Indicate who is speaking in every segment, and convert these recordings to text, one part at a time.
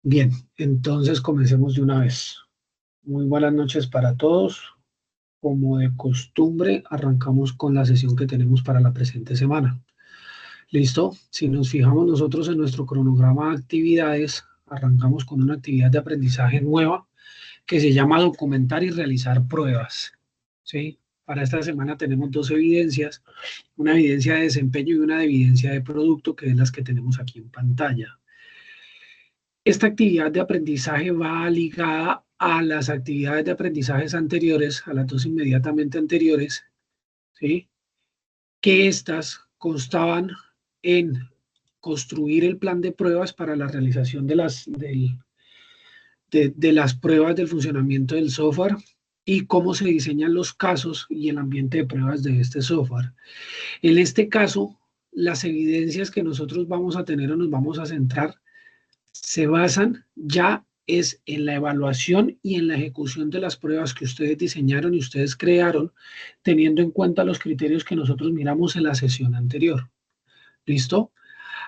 Speaker 1: Bien, entonces comencemos de una vez. Muy buenas noches para todos. Como de costumbre, arrancamos con la sesión que tenemos para la presente semana. ¿Listo? Si nos fijamos nosotros en nuestro cronograma de actividades, arrancamos con una actividad de aprendizaje nueva que se llama documentar y realizar pruebas. ¿Sí? Para esta semana tenemos dos evidencias, una evidencia de desempeño y una evidencia de producto, que es las que tenemos aquí en pantalla. Esta actividad de aprendizaje va ligada a las actividades de aprendizajes anteriores, a las dos inmediatamente anteriores, ¿sí? Que estas constaban en construir el plan de pruebas para la realización de las pruebas del funcionamiento del software y cómo se diseñan los casos y el ambiente de pruebas de este software. En este caso, las evidencias que nosotros vamos a tener o nos vamos a centrar se basan ya es en la evaluación y en la ejecución de las pruebas que ustedes diseñaron y ustedes crearon, teniendo en cuenta los criterios que nosotros miramos en la sesión anterior. ¿Listo?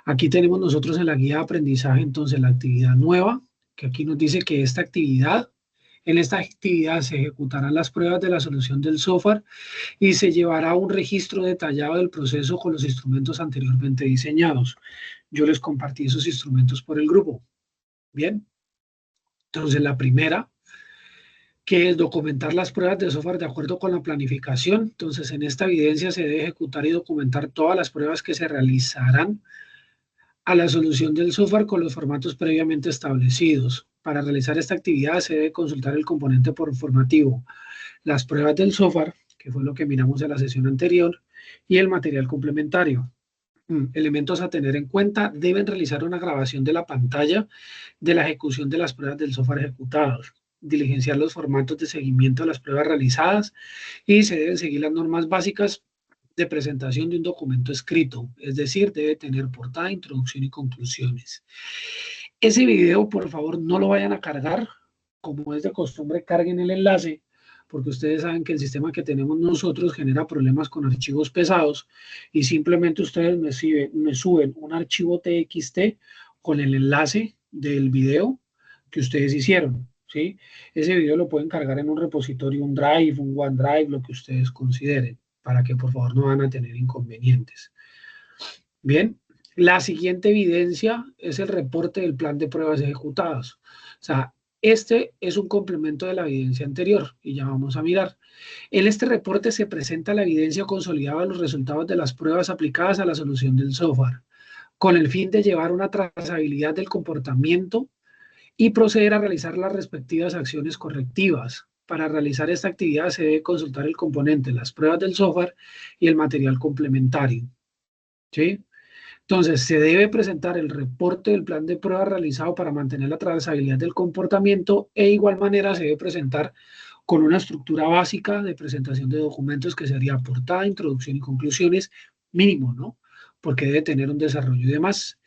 Speaker 1: Aquí tenemos nosotros en la guía de aprendizaje entonces la actividad nueva, que aquí nos dice que en esta actividad se ejecutarán las pruebas de la solución del software y se llevará un registro detallado del proceso con los instrumentos anteriormente diseñados. Yo les compartí esos instrumentos por el grupo. Bien, entonces la primera, que es documentar las pruebas de software de acuerdo con la planificación. Entonces en esta evidencia se debe ejecutar y documentar todas las pruebas que se realizarán a la solución del software con los formatos previamente establecidos. Para realizar esta actividad se debe consultar el componente por formativo, las pruebas del software, que fue lo que miramos en la sesión anterior, y el material complementario. Elementos a tener en cuenta: deben realizar una grabación de la pantalla de la ejecución de las pruebas del software ejecutados, diligenciar los formatos de seguimiento de las pruebas realizadas y se deben seguir las normas básicas de presentación de un documento escrito, es decir, debe tener portada, introducción y conclusiones. Ese video, por favor, no lo vayan a cargar, como es de costumbre, carguen el enlace, porque ustedes saben que el sistema que tenemos nosotros genera problemas con archivos pesados y simplemente ustedes me suben un archivo TXT con el enlace del video que ustedes hicieron, ¿sí? Ese video lo pueden cargar en un repositorio, un Drive, un OneDrive, lo que ustedes consideren, para que por favor no van a tener inconvenientes. Bien, la siguiente evidencia es el reporte del plan de pruebas ejecutadas. O sea, este es un complemento de la evidencia anterior y ya vamos a mirar. En este reporte se presenta la evidencia consolidada de los resultados de las pruebas aplicadas a la solución del software, con el fin de llevar una trazabilidad del comportamiento y proceder a realizar las respectivas acciones correctivas. Para realizar esta actividad se debe consultar el componente, las pruebas del software y el material complementario. ¿Sí? Entonces, se debe presentar el reporte del plan de prueba realizado para mantener la trazabilidad del comportamiento e igual manera se debe presentar con una estructura básica de presentación de documentos que sería portada, introducción y conclusiones mínimo, ¿no? Porque debe tener un desarrollo y demás.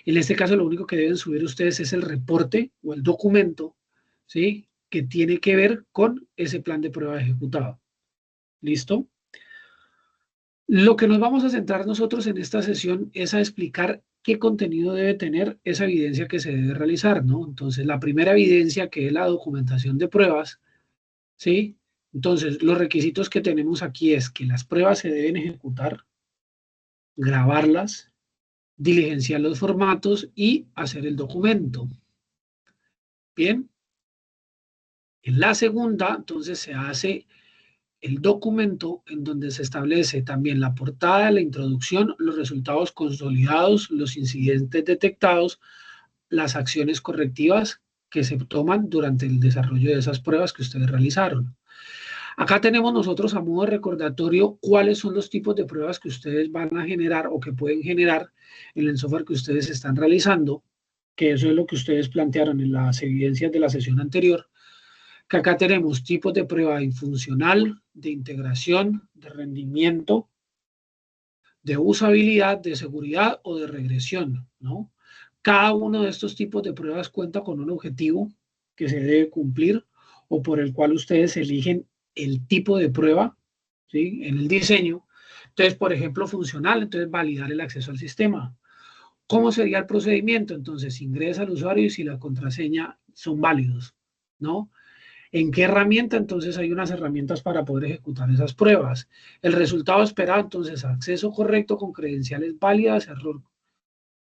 Speaker 1: En este caso, lo único que deben subir ustedes es el reporte o el documento, ¿sí? Que tiene que ver con ese plan de prueba ejecutado. ¿Listo? Lo que nos vamos a centrar nosotros en esta sesión es a explicar qué contenido debe tener esa evidencia que se debe realizar, ¿no? Entonces, la primera evidencia, que es la documentación de pruebas, ¿sí? Entonces, los requisitos que tenemos aquí es que las pruebas se deben ejecutar, grabarlas, diligenciar los formatos y hacer el documento. Bien. En la segunda, entonces, se hace el documento en donde se establece también la portada, la introducción, los resultados consolidados, los incidentes detectados, las acciones correctivas que se toman durante el desarrollo de esas pruebas que ustedes realizaron. Acá tenemos nosotros a modo de recordatorio cuáles son los tipos de pruebas que ustedes van a generar o que pueden generar en el software que ustedes están realizando, que eso es lo que ustedes plantearon en las evidencias de la sesión anterior, que acá tenemos tipos de prueba funcional, de integración, de rendimiento, de usabilidad, de seguridad o de regresión, ¿no? Cada uno de estos tipos de pruebas cuenta con un objetivo que se debe cumplir o por el cual ustedes eligen el tipo de prueba, ¿sí? En el diseño. Entonces, por ejemplo, funcional, entonces validar el acceso al sistema. ¿Cómo sería el procedimiento? Entonces, ingresa al usuario y si la contraseña son válidos, ¿no? ¿En qué herramienta? Entonces hay unas herramientas para poder ejecutar esas pruebas. El resultado esperado, entonces, acceso correcto con credenciales válidas,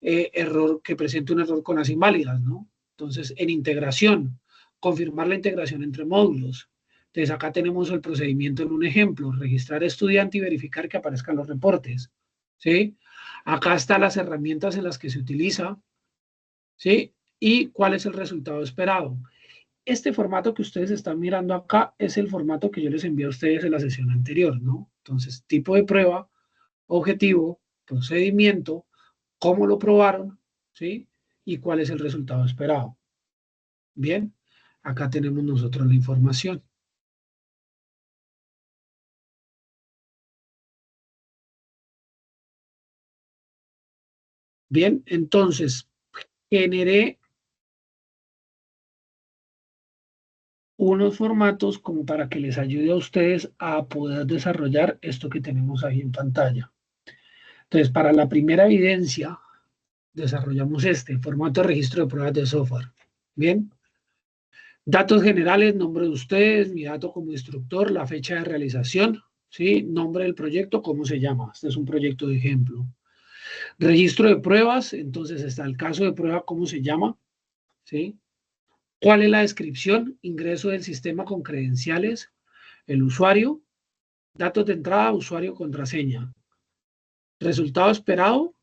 Speaker 1: error que presente un error con las inválidas, ¿no? Entonces, en integración, confirmar la integración entre módulos. Entonces, acá tenemos el procedimiento en un ejemplo, registrar estudiante y verificar que aparezcan los reportes, ¿sí? Acá están las herramientas en las que se utiliza, ¿sí? Y cuál es el resultado esperado. Este formato que ustedes están mirando acá es el formato que yo les envié a ustedes en la sesión anterior, ¿no? Entonces, tipo de prueba, objetivo, procedimiento, cómo lo probaron, ¿sí? Y cuál es el resultado esperado. Bien, acá tenemos nosotros la información. Bien, entonces, generé unos formatos como para que les ayude a ustedes a poder desarrollar esto que tenemos ahí en pantalla. Entonces, para la primera evidencia, desarrollamos este formato de registro de pruebas de software. Bien, datos generales, nombre de ustedes, mi dato como instructor, la fecha de realización, ¿sí? Nombre del proyecto, cómo se llama. Este es un proyecto de ejemplo. Registro de pruebas, entonces está el caso de prueba, cómo se llama, ¿sí? ¿Cuál es la descripción? Ingreso del sistema con credenciales, el usuario, datos de entrada, usuario, contraseña. Resultado esperado,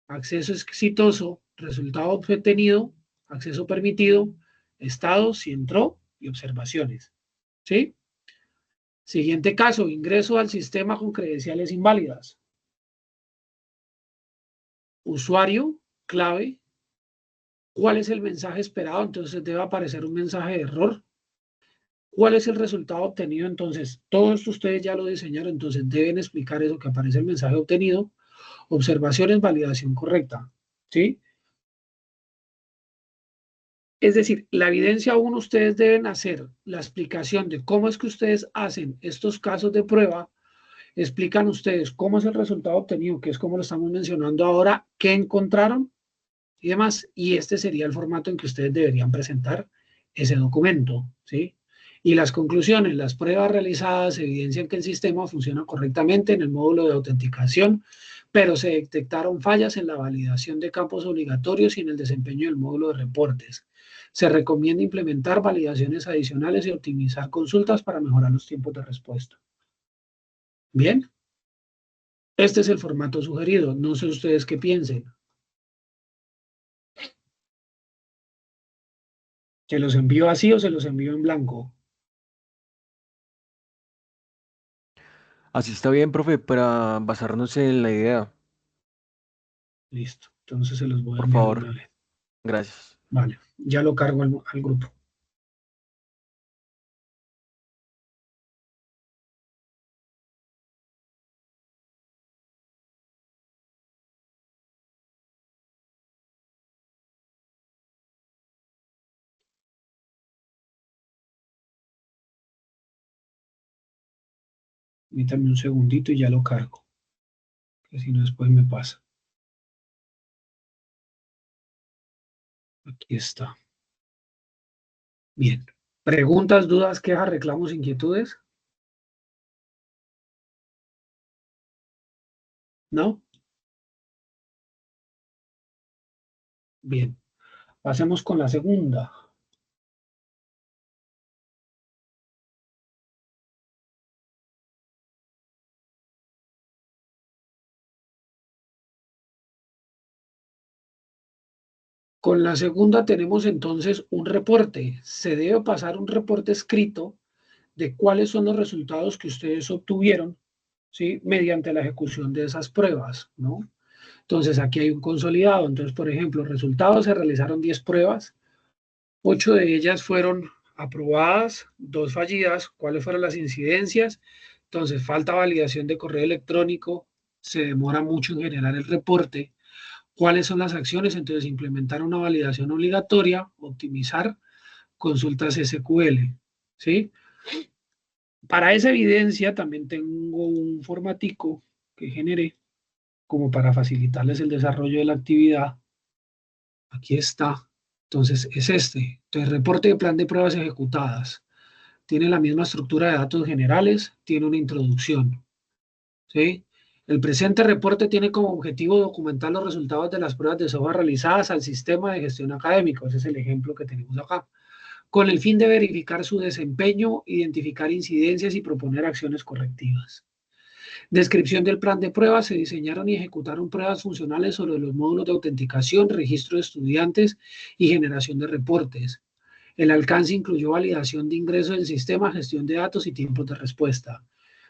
Speaker 1: acceso exitoso, resultado obtenido, acceso permitido, estado, si entró y observaciones. ¿Sí? Siguiente caso, ingreso al sistema con credenciales inválidas. Usuario, clave, ¿cuál es el mensaje esperado? Entonces debe aparecer un mensaje de error. ¿Cuál es el resultado obtenido? Entonces, todo esto ustedes ya lo diseñaron, entonces deben explicar eso que aparece el mensaje obtenido. Observaciones, validación correcta. ¿Sí? Es decir, la evidencia 1, ustedes deben hacer la explicación de cómo es que ustedes hacen estos casos de prueba, explican ustedes cómo es el resultado obtenido, que es como lo estamos mencionando ahora, qué encontraron y demás, y este sería el formato en que ustedes deberían presentar ese documento, ¿sí? Y las conclusiones, las pruebas realizadas evidencian que el sistema funciona correctamente en el módulo de autenticación, pero se detectaron fallas en la validación de campos obligatorios y en el desempeño del módulo de reportes. Se recomienda implementar validaciones adicionales y optimizar consultas para mejorar los tiempos de respuesta. Bien, este es el formato sugerido. No sé ustedes qué piensen. ¿Se los envío así o se los envío en blanco?
Speaker 2: Así está bien, profe, para basarnos en la idea,
Speaker 1: Listo. Entonces se los voy a
Speaker 2: por
Speaker 1: enviar de
Speaker 2: favor.
Speaker 1: una vez.
Speaker 2: Gracias.
Speaker 1: Vale, ya lo cargo al grupo. Permítame un segundito y ya lo cargo, que si no después me pasa. Aquí está. Bien. ¿Preguntas, dudas, quejas, reclamos, inquietudes? ¿No? Bien. Pasemos con la segunda. Con la segunda tenemos entonces un reporte. Se debe pasar un reporte escrito de cuáles son los resultados que ustedes obtuvieron, ¿sí? Mediante la ejecución de esas pruebas, ¿no? Entonces aquí hay un consolidado. Entonces, por ejemplo, resultados, se realizaron 10 pruebas, 8 de ellas fueron aprobadas, 2 fallidas. ¿Cuáles fueron las incidencias? Entonces, falta validación de correo electrónico, se demora mucho en generar el reporte. ¿Cuáles son las acciones? Entonces, implementar una validación obligatoria, optimizar consultas SQL, ¿sí? Para esa evidencia también tengo un formatico que generé, como para facilitarles el desarrollo de la actividad. Aquí está. Entonces, es este. Entonces, reporte de plan de pruebas ejecutadas. Tiene la misma estructura de datos generales, tiene una introducción. ¿Sí? El presente reporte tiene como objetivo documentar los resultados de las pruebas de software realizadas al sistema de gestión académico. Ese es el ejemplo que tenemos acá. Con el fin de verificar su desempeño, identificar incidencias y proponer acciones correctivas. Descripción del plan de pruebas. Se diseñaron y ejecutaron pruebas funcionales sobre los módulos de autenticación, registro de estudiantes y generación de reportes. El alcance incluyó validación de ingreso del sistema, gestión de datos y tiempos de respuesta.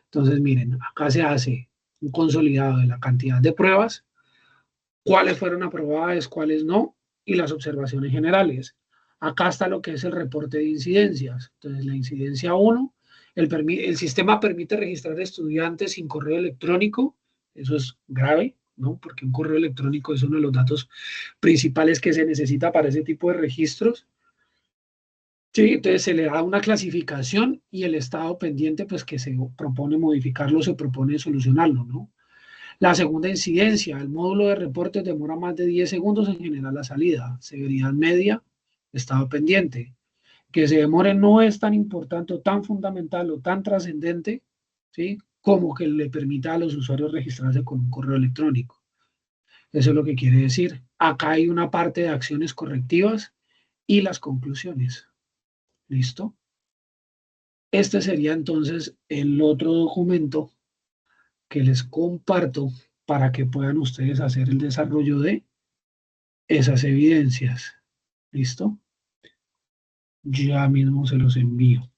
Speaker 1: Entonces, miren, acá se hace un consolidado de la cantidad de pruebas, cuáles fueron aprobadas, cuáles no, y las observaciones generales. Acá está lo que es el reporte de incidencias. Entonces, la incidencia 1, el sistema permite registrar estudiantes sin correo electrónico. Eso es grave, ¿no? Porque un correo electrónico es uno de los datos principales que se necesita para ese tipo de registros. Sí, entonces se le da una clasificación y el estado pendiente, pues que se propone modificarlo, se propone solucionarlo, ¿no? La segunda incidencia, el módulo de reportes demora más de 10 segundos en generar la salida. Severidad media, estado pendiente. Que se demore no es tan importante o tan fundamental o tan trascendente, ¿sí? Como que le permita a los usuarios registrarse con un correo electrónico. Eso es lo que quiere decir. Acá hay una parte de acciones correctivas y las conclusiones. ¿Listo? Este sería entonces el otro documento que les comparto para que puedan ustedes hacer el desarrollo de esas evidencias. ¿Listo? Ya mismo se los envío.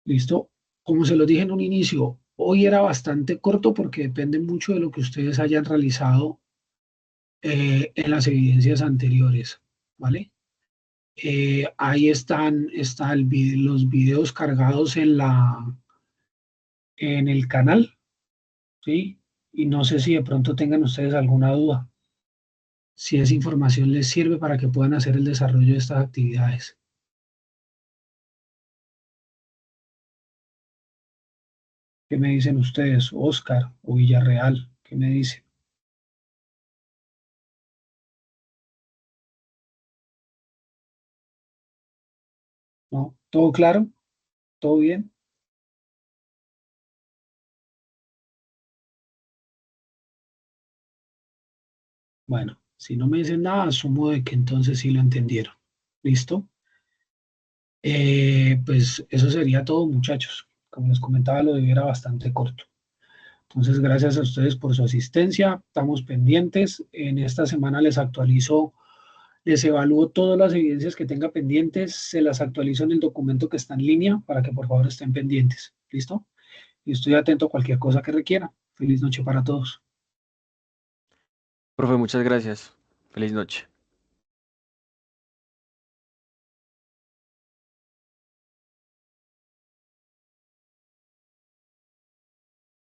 Speaker 1: ¿Listo? Como se los dije en un inicio, hoy era bastante corto porque depende mucho de lo que ustedes hayan realizado en las evidencias anteriores. ¿Vale? Ahí está los videos cargados en el canal, ¿sí? Y no sé si de pronto tengan ustedes alguna duda, si esa información les sirve para que puedan hacer el desarrollo de estas actividades. ¿Qué me dicen ustedes, Oscar o Villarreal? ¿Qué me dicen? ¿No? ¿Todo claro? ¿Todo bien? Bueno, si no me dicen nada, asumo de que entonces sí lo entendieron. ¿Listo? Pues eso sería todo, muchachos. Como les comentaba, lo de hoy era bastante corto. Entonces, gracias a ustedes por su asistencia. Estamos pendientes. En esta semana les actualizo, les evalúo todas las evidencias que tenga pendientes, se las actualizo en el documento que está en línea para que por favor estén pendientes. ¿Listo? Y estoy atento a cualquier cosa que requiera. Feliz noche para todos.
Speaker 2: Profe, muchas gracias. Feliz noche.